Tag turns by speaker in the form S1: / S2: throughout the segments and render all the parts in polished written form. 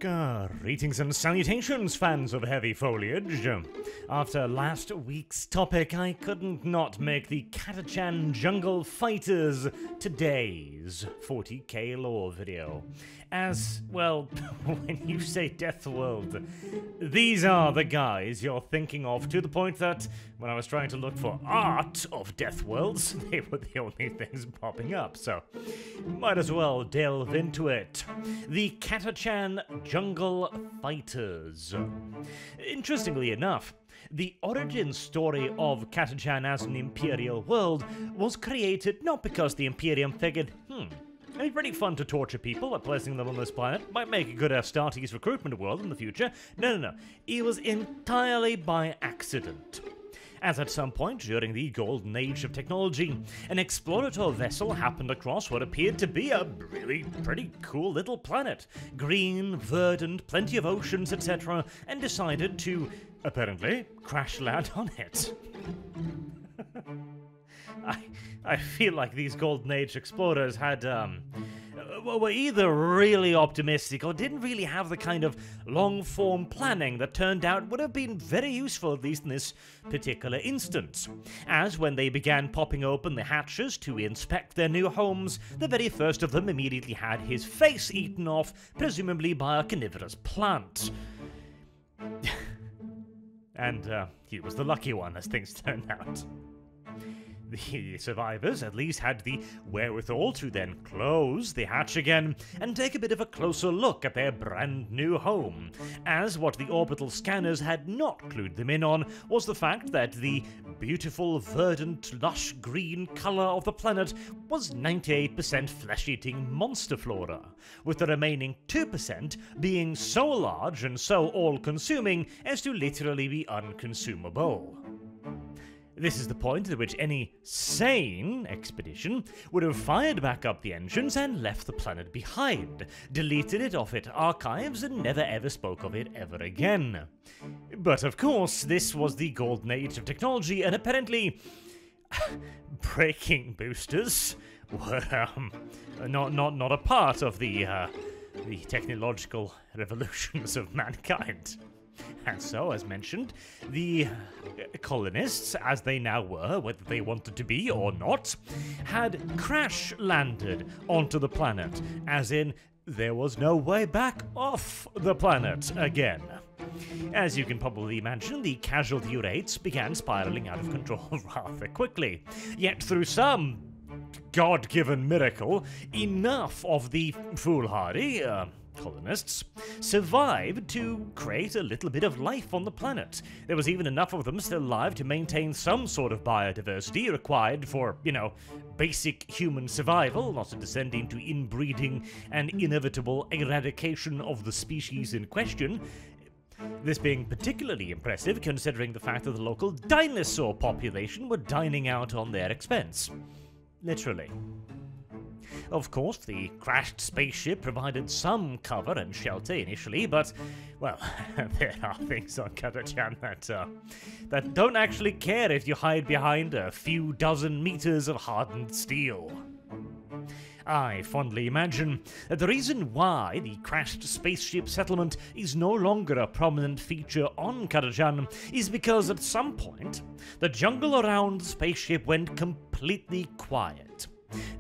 S1: Greetings and salutations, fans of heavy foliage. After last week's topic, I couldn't not make the Catachan Jungle Fighters today's 40k lore video. As, well, when you say Death World, these are the guys you're thinking of, to the point that when I was trying to look for art of Death Worlds, they were the only things popping up, so might as well delve into it. The Catachan Jungle Fighters. Interestingly enough, the origin story of Catachan as an Imperial world was created not because the Imperium figured, it'd be pretty fun to torture people by placing them on this planet, might make a good Astartes recruitment world in the future. No. It was entirely by accident. As at some point during the golden age of technology, an explorator vessel happened across what appeared to be a really pretty cool little planet. Green, verdant, plenty of oceans, etc., and decided to, apparently, crash land on it. I feel like these golden age explorers had, were either really optimistic or didn't really have the kind of long-form planning that turned out would have been very useful, at least in this particular instance. As when they began popping open the hatches to inspect their new homes, the very first of them immediately had his face eaten off, presumably by a carnivorous plant. And he was the lucky one, as things turned out. The survivors at least had the wherewithal to then close the hatch again and take a bit of a closer look at their brand new home, as what the orbital scanners had not clued them in on was the fact that the beautiful, verdant, lush green colour of the planet was 98% flesh-eating monster flora, with the remaining 2% being so large and so all-consuming as to literally be unconsumable. This is the point at which any sane expedition would have fired back up the engines and left the planet behind, deleted it off its archives, and never ever spoke of it ever again. But of course, this was the golden age of technology, and apparently braking boosters were not a part of the technological revolutions of mankind. And so, as mentioned, the colonists, as they now were, whether they wanted to be or not, had crash-landed onto the planet, as in, there was no way back off the planet again. As you can probably imagine, the casualty rates began spiraling out of control rather quickly. Yet through some God-given miracle, enough of the foolhardy, colonists survived to create a little bit of life on the planet. There was even enough of them still alive to maintain some sort of biodiversity required for, basic human survival, not to descend into inbreeding and inevitable eradication of the species in question. This being particularly impressive considering the fact that the local dinosaur population were dining out on their expense. Literally. Of course, the crashed spaceship provided some cover and shelter initially, but, well, there are things on Catachan that don't actually care if you hide behind a few dozen meters of hardened steel. I fondly imagine that the reason why the crashed spaceship settlement is no longer a prominent feature on Catachan is because at some point, the jungle around the spaceship went completely quiet.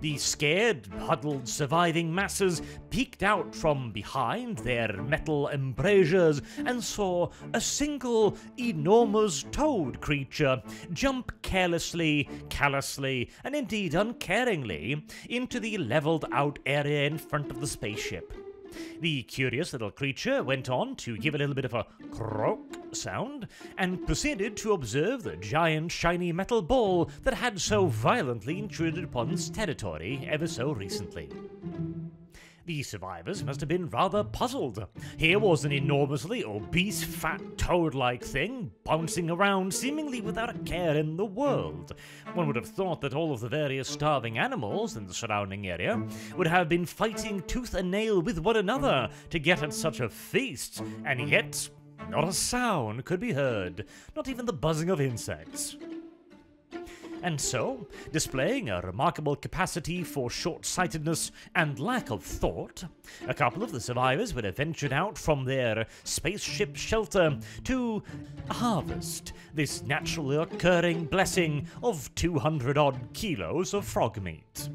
S1: The scared, huddled, surviving masses peeked out from behind their metal embrasures and saw a single, enormous toad creature jump carelessly, callously, and indeed uncaringly into the leveled-out area in front of the spaceship. The curious little creature went on to give a little bit of a croak sound, and proceeded to observe the giant shiny metal ball that had so violently intruded upon its territory ever so recently. The survivors must have been rather puzzled. Here was an enormously obese, fat, toad-like thing bouncing around seemingly without a care in the world. One would have thought that all of the various starving animals in the surrounding area would have been fighting tooth and nail with one another to get at such a feast, and yet not a sound could be heard, not even the buzzing of insects. And so, displaying a remarkable capacity for short-sightedness and lack of thought, a couple of the survivors would have ventured out from their spaceship shelter to harvest this naturally occurring blessing of 200-odd kilos of frog meat.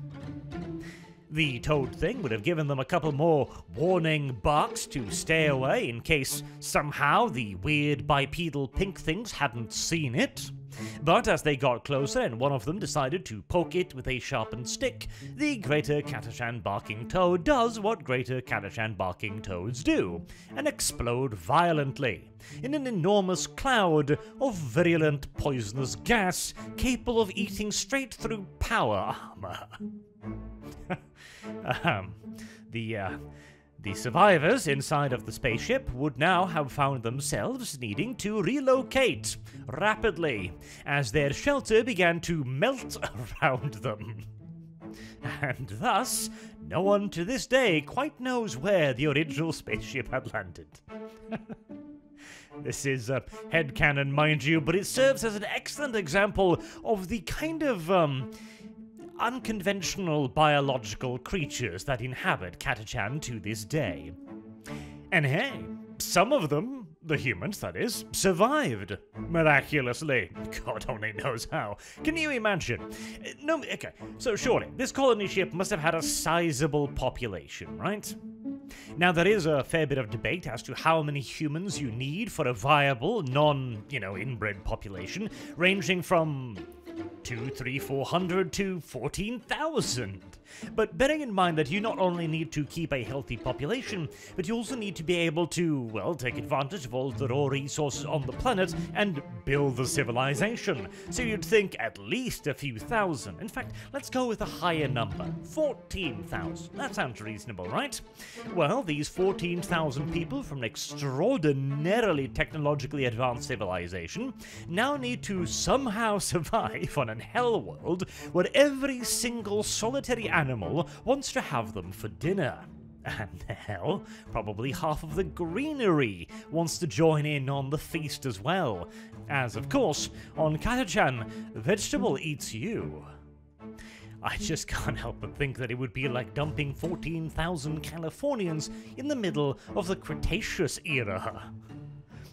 S1: The toad thing would have given them a couple more warning barks to stay away in case somehow the weird bipedal pink things hadn't seen it. But as they got closer and one of them decided to poke it with a sharpened stick, the Greater Catachan Barking Toad does what Greater Catachan Barking Toads do, and explode violently, in an enormous cloud of virulent poisonous gas capable of eating straight through power armor. The survivors inside of the spaceship would now have found themselves needing to relocate rapidly as their shelter began to melt around them. And thus, no one to this day quite knows where the original spaceship had landed. This is headcanon, mind you, but it serves as an excellent example of the kind of unconventional biological creatures that inhabit Catachan to this day. And hey, some of them, the humans that is, survived miraculously. God only knows how. Can you imagine? No, okay, so surely this colony ship must have had a sizable population, right? Now, there is a fair bit of debate as to how many humans you need for a viable, inbred population, ranging from 200, 300, 400 to 14,000. But bearing in mind that you not only need to keep a healthy population, but you also need to be able to, well, take advantage of all the raw resources on the planet and build the civilization. So you'd think at least a few thousand. In fact, let's go with a higher number, 14,000. That sounds reasonable, right? Well, these 14,000 people from an extraordinarily technologically advanced civilization now need to somehow survive on an hell world where every single solitary animal wants to have them for dinner. And hell, probably half of the greenery wants to join in on the feast as well. As, of course, on Catachan, vegetable eats you. I just can't help but think that it would be like dumping 14,000 Californians in the middle of the Cretaceous era.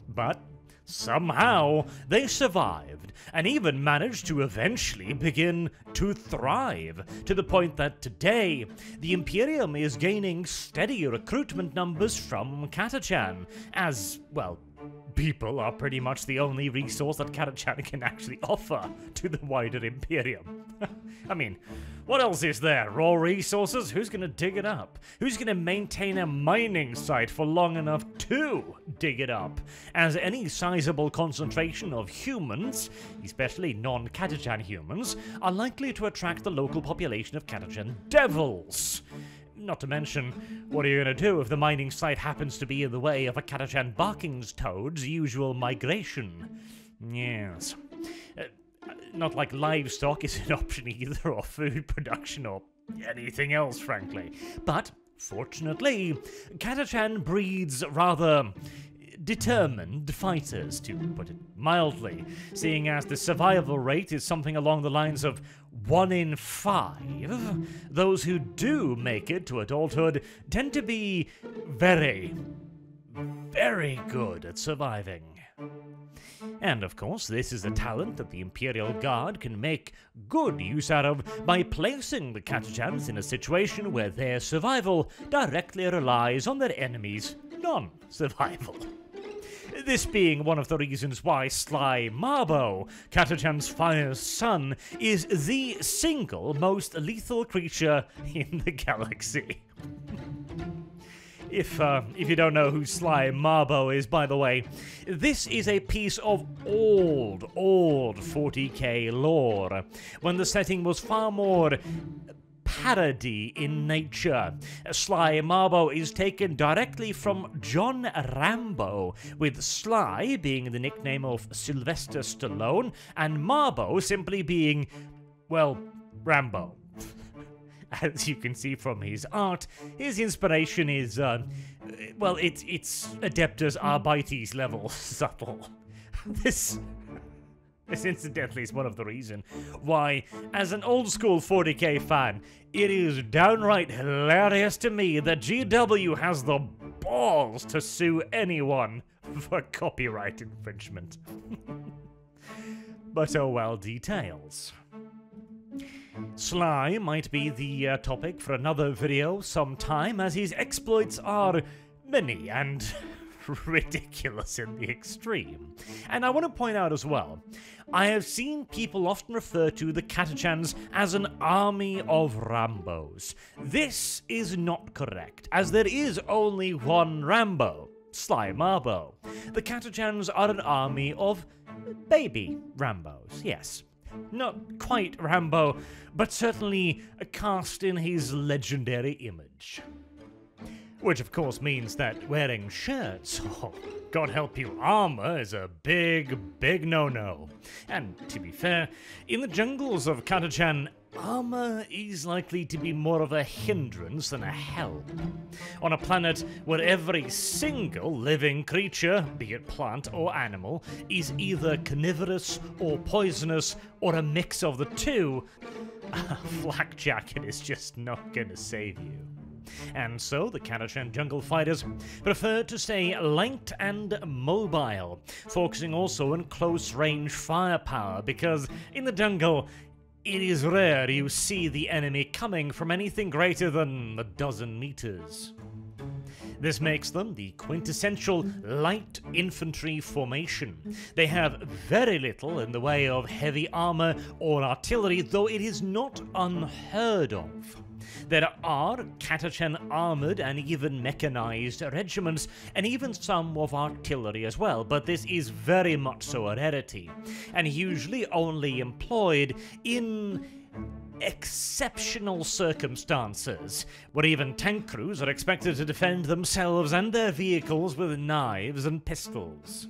S1: But somehow, they survived, and even managed to eventually begin to thrive, to the point that today, the Imperium is gaining steady recruitment numbers from Catachan, as, well, people are pretty much the only resource that Catachan can actually offer to the wider Imperium. I mean, what else is there? Raw resources? Who's gonna dig it up? Who's gonna maintain a mining site for long enough to dig it up? As any sizable concentration of humans, especially non-Catachan humans, are likely to attract the local population of Catachan devils. Not to mention, what are you going to do if the mining site happens to be in the way of a Catachan Barking Toad's usual migration? Yes. Not like livestock is an option either, or food production, or anything else, frankly. But, fortunately, Catachan breeds rather determined fighters, to put it mildly, seeing as the survival rate is something along the lines of 1 in 5. Those who do make it to adulthood tend to be very, very good at surviving. And of course, this is a talent that the Imperial Guard can make good use out of by placing the Catachans in a situation where their survival directly relies on their enemies' non-survival. This being one of the reasons why Sly Marble, Catachan's finest son, is the single most lethal creature in the galaxy. If you don't know who Sly Marble is, by the way, this is a piece of old 40k lore, when the setting was far more parody in nature. Sly Marble is taken directly from John Rambo, with Sly being the nickname of Sylvester Stallone, and Marble simply being, well, Rambo. As you can see from his art, his inspiration is, well, it's Adeptus Arbites level subtle. This This incidentally is one of the reasons why, as an old school 40k fan, it is downright hilarious to me that GW has the balls to sue anyone for copyright infringement. But oh well, details. Sly might be the topic for another video sometime, as his exploits are many and ridiculous in the extreme. And I want to point out as well, I have seen people often refer to the Catachans as an army of Rambos. This is not correct, as there is only one Rambo, Sly Marble. The Catachans are an army of baby Rambos, yes. Not quite Rambo, but certainly cast in his legendary image. Which of course means that wearing shirts, or God help you, armor, is a big no-no. And to be fair, in the jungles of Catachan, armor is likely to be more of a hindrance than a help. On a planet where every single living creature, be it plant or animal, is either carnivorous or poisonous or a mix of the two, a flak jacket is just not gonna save you. And so the Catachan Jungle Fighters prefer to stay light and mobile, focusing also on close-range firepower, because in the jungle, it is rare you see the enemy coming from anything greater than a dozen meters. This makes them the quintessential light infantry formation. They have very little in the way of heavy armor or artillery, though it is not unheard of. There are Catachan armored and even mechanized regiments, and even some of artillery as well, but this is very much so a rarity, and usually only employed in exceptional circumstances, where even tank crews are expected to defend themselves and their vehicles with knives and pistols.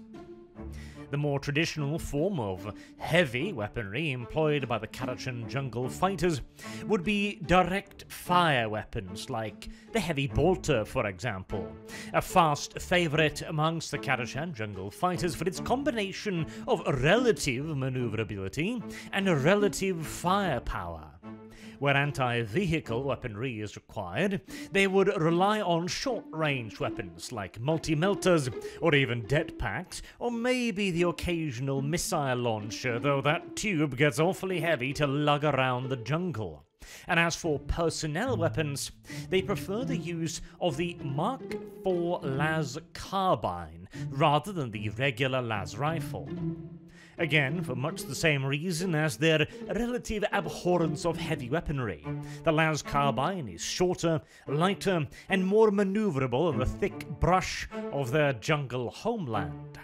S1: The more traditional form of heavy weaponry employed by the Catachan Jungle Fighters would be direct fire weapons, like the heavy bolter, for example, a fast favourite amongst the Catachan Jungle Fighters for its combination of relative manoeuvrability and relative firepower. Where anti-vehicle weaponry is required, they would rely on short-range weapons like multi-melters, or even jetpacks, or maybe the occasional missile launcher, though that tube gets awfully heavy to lug around the jungle. And as for personnel weapons, they prefer the use of the Mark IV las carbine rather than the regular las rifle. Again, for much the same reason as their relative abhorrence of heavy weaponry. The las carbine is shorter, lighter, and more maneuverable than the thick brush of their jungle homeland.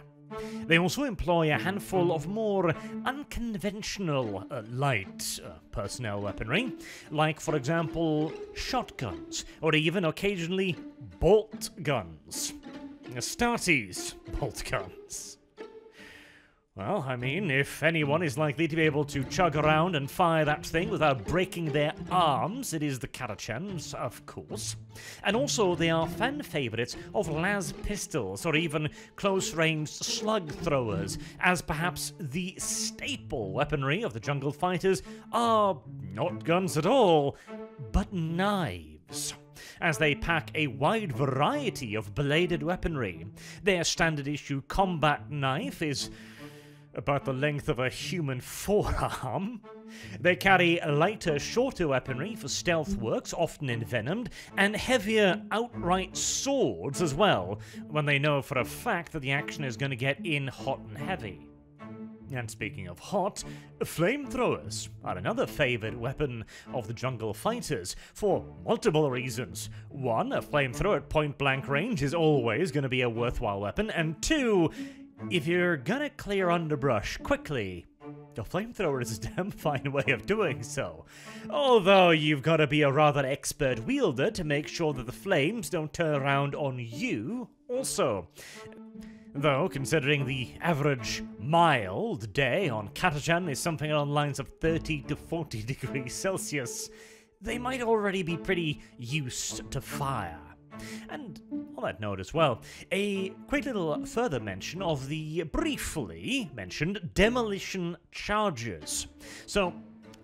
S1: They also employ a handful of more unconventional light personnel weaponry, like, for example, shotguns, or even occasionally bolt guns. Astartes bolt guns. Well, I mean, if anyone is likely to be able to chug around and fire that thing without breaking their arms, it is the Catachans, of course. And also, they are fan favourites of las pistols, or even close-range slug throwers, as perhaps the staple weaponry of the Jungle Fighters are not guns at all, but knives, as they pack a wide variety of bladed weaponry. Their standard-issue combat knife is about the length of a human forearm. They carry lighter, shorter weaponry for stealth works, often envenomed, and heavier outright swords as well, when they know for a fact that the action is going to get in hot and heavy. And speaking of hot, flamethrowers are another favoured weapon of the Jungle Fighters, for multiple reasons. One, a flamethrower at point-blank range is always going to be a worthwhile weapon, and two, if you're gonna clear underbrush quickly, a flamethrower is a damn fine way of doing so. Although you've got to be a rather expert wielder to make sure that the flames don't turn around on you also. Though, considering the average mild day on Catachan is something along the lines of 30 to 40 degrees Celsius, they might already be pretty used to fire. And on that note as well, a quick little further mention of the briefly mentioned Demolition Charges. So,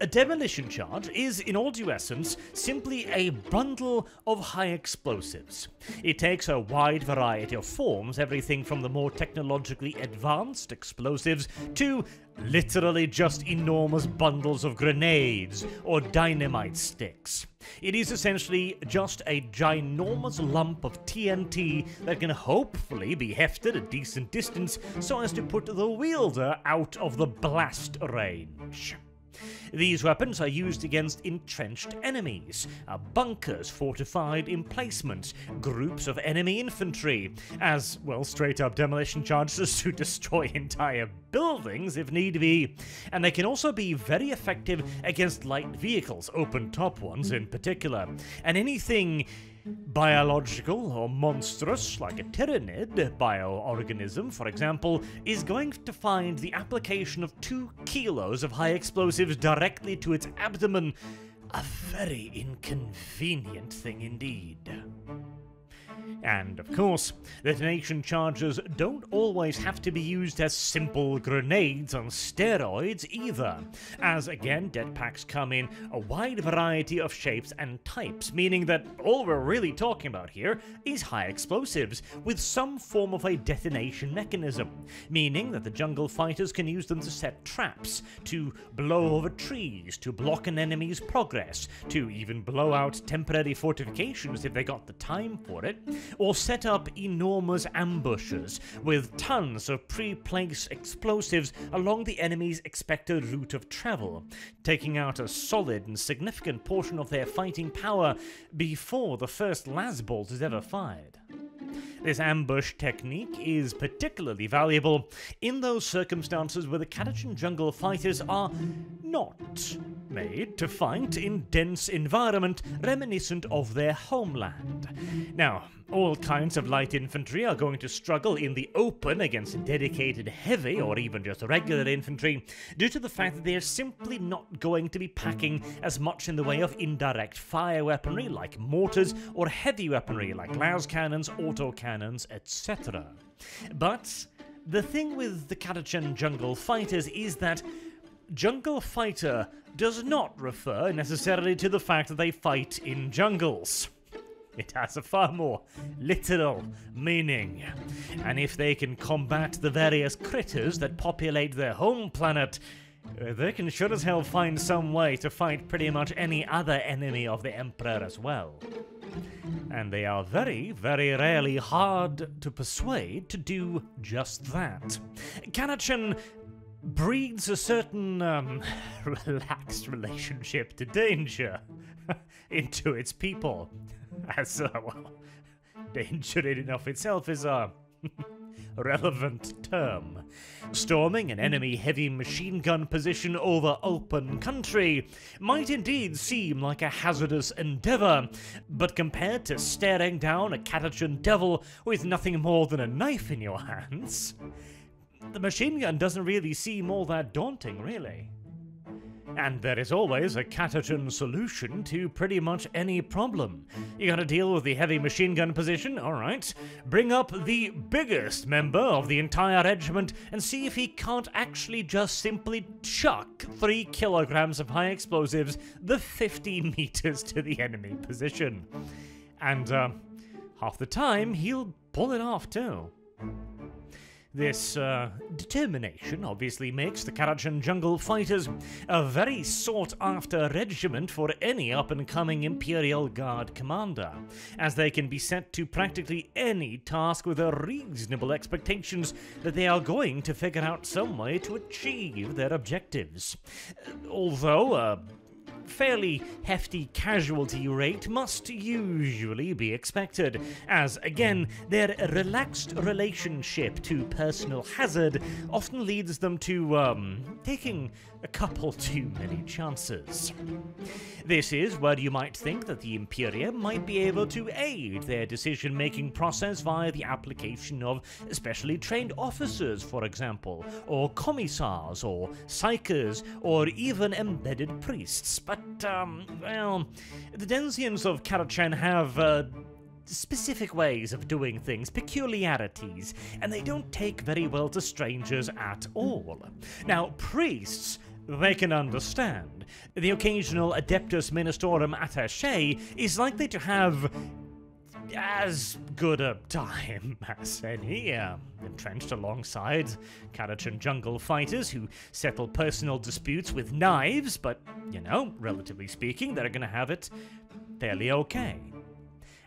S1: a demolition charge is, in all due essence, simply a bundle of high explosives. It takes a wide variety of forms, everything from the more technologically advanced explosives to literally just enormous bundles of grenades or dynamite sticks. It is essentially just a ginormous lump of TNT that can hopefully be hefted a decent distance so as to put the wielder out of the blast range. These weapons are used against entrenched enemies, bunkers fortified emplacements, groups of enemy infantry, as, well, straight-up demolition charges to destroy entire buildings if need be. And they can also be very effective against light vehicles, open-top ones in particular, and anything biological or monstrous, like a tyrannid bioorganism, for example, is going to find the application of 2 kilos of high explosives directly to its abdomen a very inconvenient thing indeed. And, of course, detonation charges don't always have to be used as simple grenades on steroids either, as, again, dead packs come in a wide variety of shapes and types, meaning that all we're really talking about here is high explosives with some form of a detonation mechanism, meaning that the jungle fighters can use them to set traps, to blow over trees, to block an enemy's progress, to even blow out temporary fortifications if they got the time for it, or set up enormous ambushes with tons of pre-placed explosives along the enemy's expected route of travel, taking out a solid and significant portion of their fighting power before the first lasbolt is ever fired. This ambush technique is particularly valuable in those circumstances where the Catachan Jungle Fighters are not made to fight in dense environment reminiscent of their homeland. Now, all kinds of light infantry are going to struggle in the open against dedicated heavy or even just regular infantry due to the fact that they are simply not going to be packing as much in the way of indirect fire weaponry like mortars or heavy weaponry like las cannons, autocannons, etc. But the thing with the Catachan Jungle Fighters is that Jungle Fighter does not refer necessarily to the fact that they fight in jungles. It has a far more literal meaning. And if they can combat the various critters that populate their home planet, they can sure as hell find some way to fight pretty much any other enemy of the Emperor as well. And they are very, very rarely hard to persuade to do just that. Catachan breeds a certain, relaxed relationship to danger into its people. As, well, danger in and of itself is a relevant term. Storming an enemy heavy machine gun position over open country might indeed seem like a hazardous endeavor, but compared to staring down a Catachan devil with nothing more than a knife in your hands, the machine gun doesn't really seem all that daunting, really. And there is always a Catachan solution to pretty much any problem. You gotta deal with the heavy machine gun position, alright. Bring up the biggest member of the entire regiment and see if he can't actually just simply chuck 3 kilograms of high explosives the 50 meters to the enemy position. And, half the time, he'll pull it off too. This determination obviously makes the Catachan Jungle Fighters a very sought-after regiment for any up-and-coming Imperial Guard commander, as they can be set to practically any task with a reasonable expectations that they are going to figure out some way to achieve their objectives. Although a fairly hefty casualty rate must usually be expected, as, again, their relaxed relationship to personal hazard often leads them to, taking a couple too many chances. This is where you might think that the Imperium might be able to aid their decision-making process via the application of specially trained officers, for example, or commissars, or psychers, or even embedded priests, but, well, the Denzians of Catachan have, specific ways of doing things, peculiarities, and they don't take very well to strangers at all. Now, priests, they can understand. The occasional Adeptus Ministorum attaché is likely to have as good a time as any, entrenched alongside Catachan Jungle Fighters who settle personal disputes with knives, but, you know, relatively speaking, they're gonna have it fairly okay.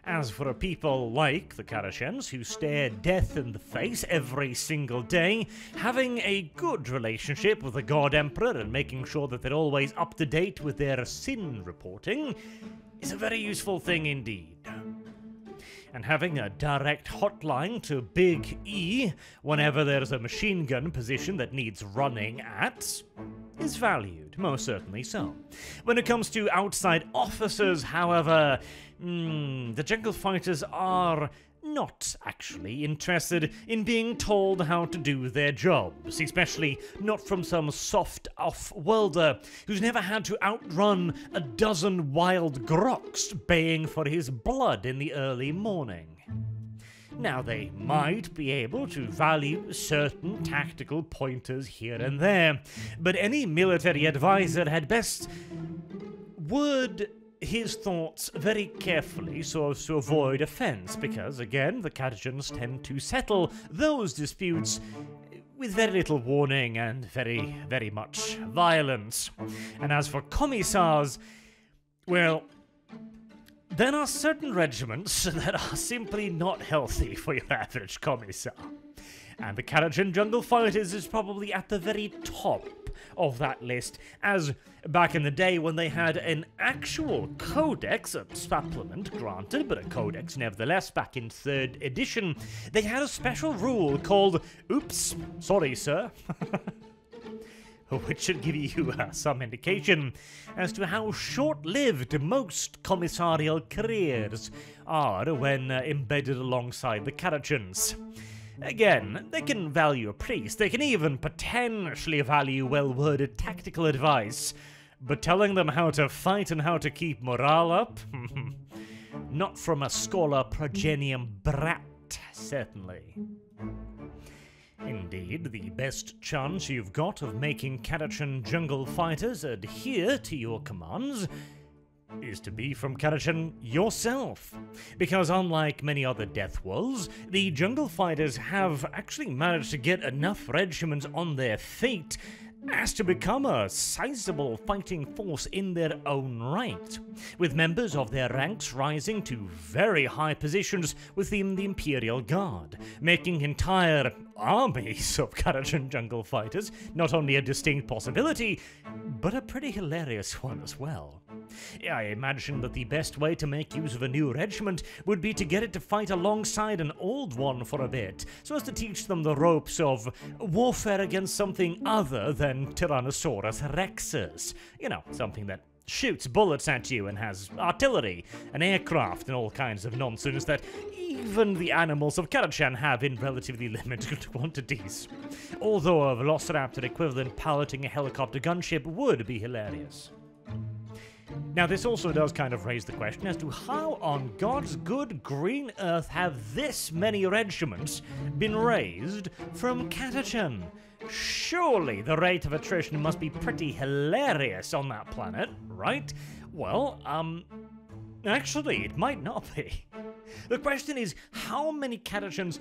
S1: As for people like the Catachans, who stare death in the face every single day, having a good relationship with the God Emperor and making sure that they're always up to date with their sin reporting is a very useful thing indeed. And having a direct hotline to Big E whenever there's a machine gun position that needs running at is valued, most certainly so. When it comes to outside officers, however, the Jungle Fighters are not actually interested in being told how to do their jobs, especially not from some soft off-worlder who's never had to outrun a dozen wild groks baying for his blood in the early morning. Now, they might be able to value certain tactical pointers here and there, but any military advisor had best word his thoughts very carefully so as to avoid offense, because, again, the Catachans tend to settle those disputes with very little warning and very, very much violence. And as for commissars, well, there are certain regiments that are simply not healthy for your average commissar. And the Catachan Jungle Fighters is probably at the very top of that list, as back in the day when they had an actual codex, a supplement granted, but a codex nevertheless, back in 3rd edition, they had a special rule called, "Oops, sorry sir," which should give you some indication as to how short-lived most commissarial careers are when embedded alongside the Catachans. Again, they can value a priest, they can even potentially value well-worded tactical advice, but telling them how to fight and how to keep morale up? Not from a Schola Progenium brat, certainly. Indeed, the best chance you've got of making Catachan Jungle Fighters adhere to your commands is to be from Catachan yourself, because unlike many other Death Worlds, the Jungle Fighters have actually managed to get enough regiments on their feet as to become a sizable fighting force in their own right, with members of their ranks rising to very high positions within the Imperial Guard, making entire armies of Catachan Jungle Fighters not only a distinct possibility, but a pretty hilarious one as well. I imagine that the best way to make use of a new regiment would be to get it to fight alongside an old one for a bit, so as to teach them the ropes of warfare against something other than Tyrannosaurus Rexes. You know, something that shoots bullets at you and has artillery and aircraft and all kinds of nonsense that even the animals of Catachan have in relatively limited quantities. Although a Velociraptor equivalent piloting a helicopter gunship would be hilarious. Now, this also does kind of raise the question as to how on God's good green earth have this many regiments been raised from Catachan? Surely the rate of attrition must be pretty hilarious on that planet, right? Well, actually, it might not be. The question is, how many Catachans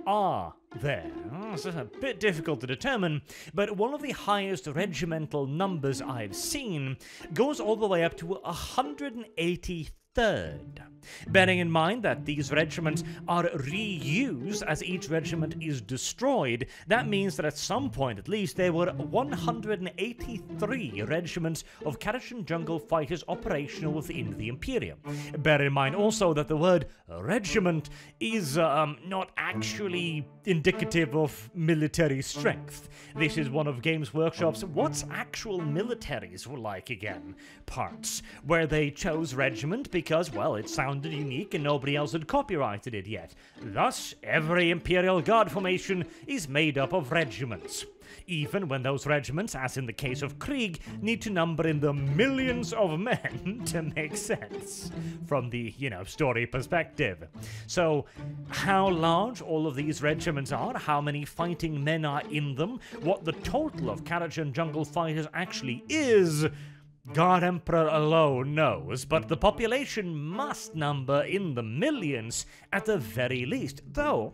S1: are there? It's a bit difficult to determine, but one of the highest regimental numbers I've seen goes all the way up to 183rd. Bearing in mind that these regiments are reused as each regiment is destroyed, that means that at some point at least there were 183 regiments of Catachan Jungle Fighters operational within the Imperium. Bear in mind also that the word regiment is not actually indicative of military strength. This is one of Games Workshop's what's actual militaries were like again parts, where they chose regiment because, well, it sounded unique and nobody else had copyrighted it yet. Thus, every Imperial Guard formation is made up of regiments. even when those regiments, as in the case of Krieg, need to number in the millions of men to make sense from the, story perspective. So, how large all of these regiments are, how many fighting men are in them, what the total of Catachan Jungle Fighters actually is, God Emperor alone knows, but the population must number in the millions at the very least, though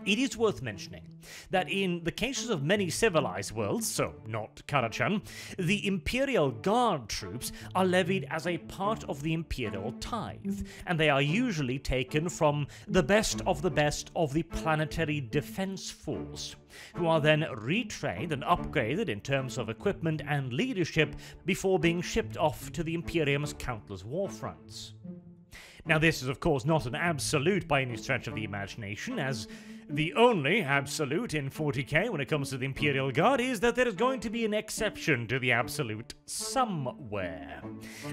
S1: it is worth mentioning that in the cases of many civilized worlds, so not Catachan, the Imperial Guard troops are levied as a part of the Imperial tithe, and they are usually taken from the best of the planetary defense force, who are then retrained and upgraded in terms of equipment and leadership before being shipped off to the Imperium's countless war fronts. Now, this is of course not an absolute by any stretch of the imagination, as the only absolute in 40k when it comes to the Imperial Guard is that there is going to be an exception to the absolute somewhere.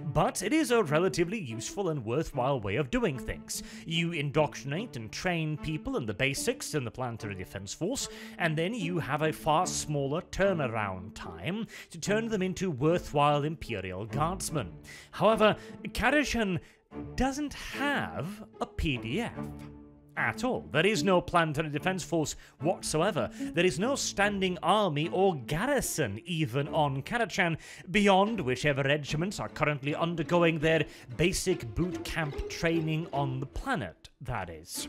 S1: But it is a relatively useful and worthwhile way of doing things. You indoctrinate and train people in the basics in the planetary defense force, and then you have a far smaller turnaround time to turn them into worthwhile Imperial Guardsmen. However, Catachan doesn't have a PDF. At all. There is no planetary defense force whatsoever. There is no standing army or garrison even on Catachan, beyond whichever regiments are currently undergoing their basic boot camp training on the planet, that is.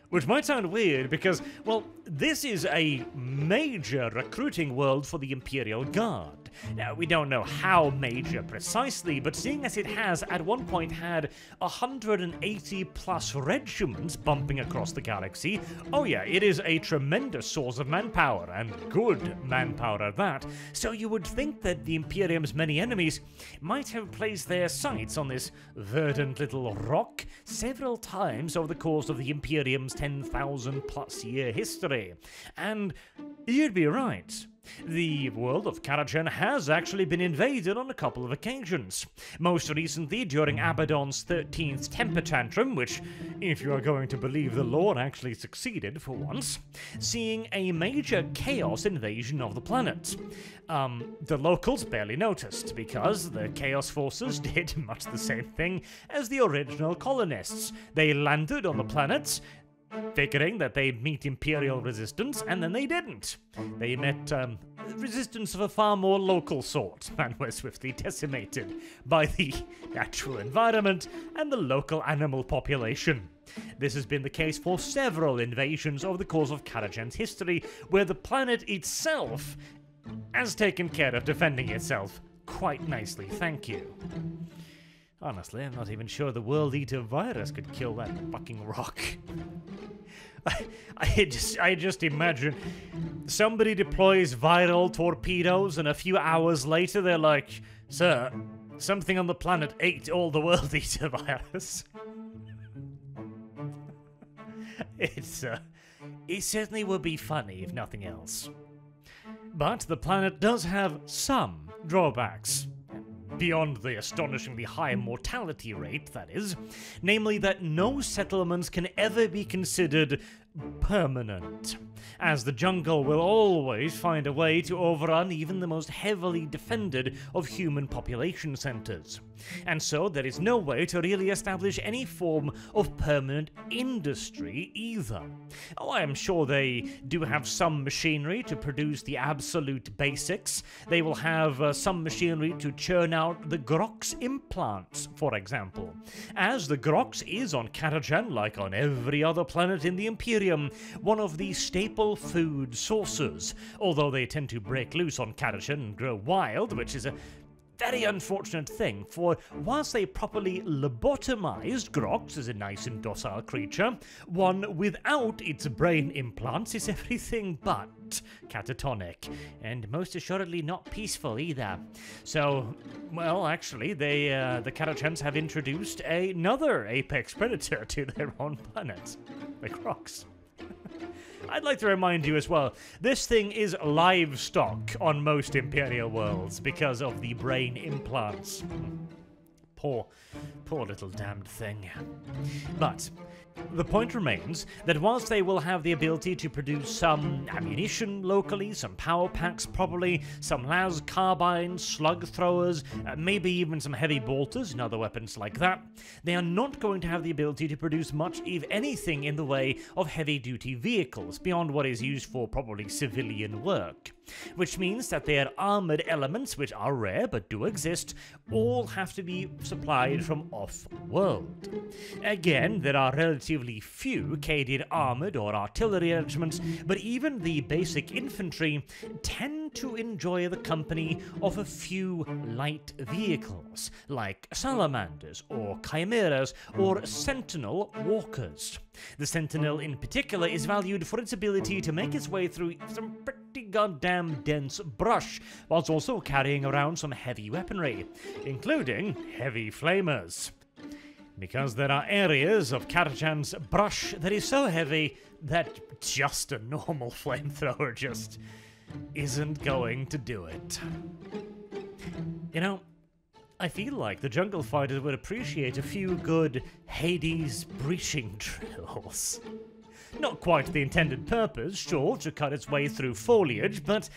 S1: Which might sound weird because, well, this is a major recruiting world for the Imperial Guard. Now, we don't know how major precisely, but seeing as it has at one point had 180 plus regiments bumping across the galaxy, oh yeah, it is a tremendous source of manpower, and good manpower at that, so you would think that the Imperium's many enemies might have placed their sights on this verdant little rock several times over the course of the Imperium's 10,000 plus year history. And you'd be right. The world of Catachan has actually been invaded on a couple of occasions. Most recently during Abaddon's 13th temper tantrum, which, if you are going to believe the lore, actually succeeded for once, seeing a major chaos invasion of the planet. The locals barely noticed, because the Chaos Forces did much the same thing as the original colonists. They landed on the planet, figuring that they'd meet Imperial resistance, and then they didn't. They met resistance of a far more local sort, and were swiftly decimated by the actual environment and the local animal population. This has been the case for several invasions over the course of Catachan's history, where the planet itself has taken care of defending itself quite nicely, thank you. Honestly, I'm not even sure the World Eater virus could kill that fucking rock. I just imagine somebody deploys viral torpedoes and a few hours later they're like, "Sir, something on the planet ate all the World Eater virus." It certainly would be funny if nothing else. But the planet does have some drawbacks. Beyond the astonishingly high mortality rate, that is, namely that no settlements can ever be considered permanent, as the jungle will always find a way to overrun even the most heavily defended of human population centers. And so there is no way to really establish any form of permanent industry either. Oh, I am sure they do have some machinery to produce the absolute basics. They will have some machinery to churn out the Grox implants, for example. As the Grox is on Catachan, like on every other planet in the Imperium, one of the staple food sources, although they tend to break loose on Catachan and grow wild, which is a very unfortunate thing, for whilst a properly lobotomized Grox is a nice and docile creature, one without its brain implants is everything but catatonic, and most assuredly not peaceful either. So, well, actually, the Catachans have introduced another apex predator to their own planet, the Grox. I'd like to remind you as well, this thing is livestock on most Imperial worlds because of the brain implants. Poor little damned thing. But The point remains that whilst they will have the ability to produce some ammunition locally, some power packs probably, some las carbines, slug throwers, maybe even some heavy bolters and other weapons like that, they are not going to have the ability to produce much, if anything, in the way of heavy-duty vehicles, beyond what is used for probably civilian work. Which means that their armoured elements, which are rare but do exist, all have to be supplied from off-world. Again, there are relatively few Cadian armoured or artillery regiments, but even the basic infantry tend to enjoy the company of a few light vehicles, like salamanders or chimeras or sentinel walkers. The sentinel in particular is valued for its ability to make its way through some pretty goddamn dense brush, whilst also carrying around some heavy weaponry, including heavy flamers. Because there are areas of Catachan's brush that is so heavy that just a normal flamethrower just isn't going to do it. You know, I feel like the Jungle Fighters would appreciate a few good Hades breaching drills. Not quite the intended purpose, sure, to cut its way through foliage, but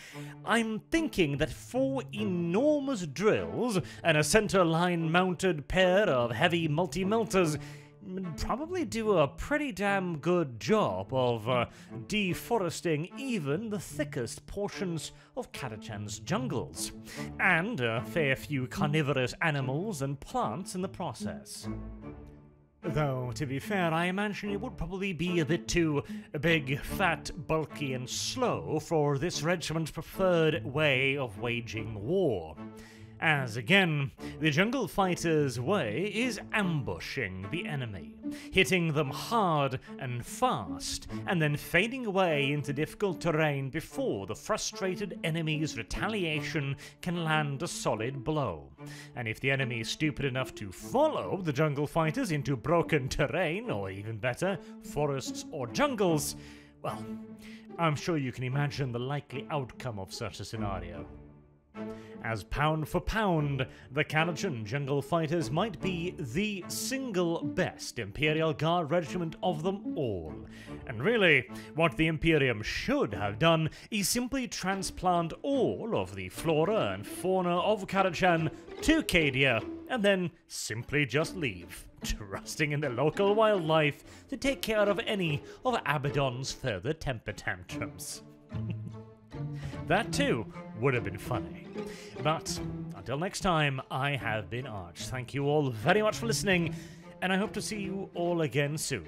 S1: I'm thinking that 4 enormous drills and a center-line mounted pair of heavy multi-melters would probably do a pretty damn good job of deforesting even the thickest portions of Catachan's jungles, and a fair few carnivorous animals and plants in the process. Though, to be fair, I imagine it would probably be a bit too big, fat, bulky, and slow for this regiment's preferred way of waging war. As, again, the Jungle Fighters' way is ambushing the enemy, hitting them hard and fast, and then fading away into difficult terrain before the frustrated enemy's retaliation can land a solid blow. And if the enemy is stupid enough to follow the Jungle Fighters into broken terrain, or even better, forests or jungles, well, I'm sure you can imagine the likely outcome of such a scenario. As pound for pound, the Catachan Jungle Fighters might be the single best Imperial Guard regiment of them all. And really, what the Imperium should have done is simply transplant all of the flora and fauna of Catachan to Cadia, and then simply just leave, trusting in the local wildlife to take care of any of Abaddon's further temper tantrums. That too would have been funny. But until next time, I have been Arch. Thank you all very much for listening, and I hope to see you all again soon.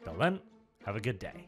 S1: Till then, have a good day.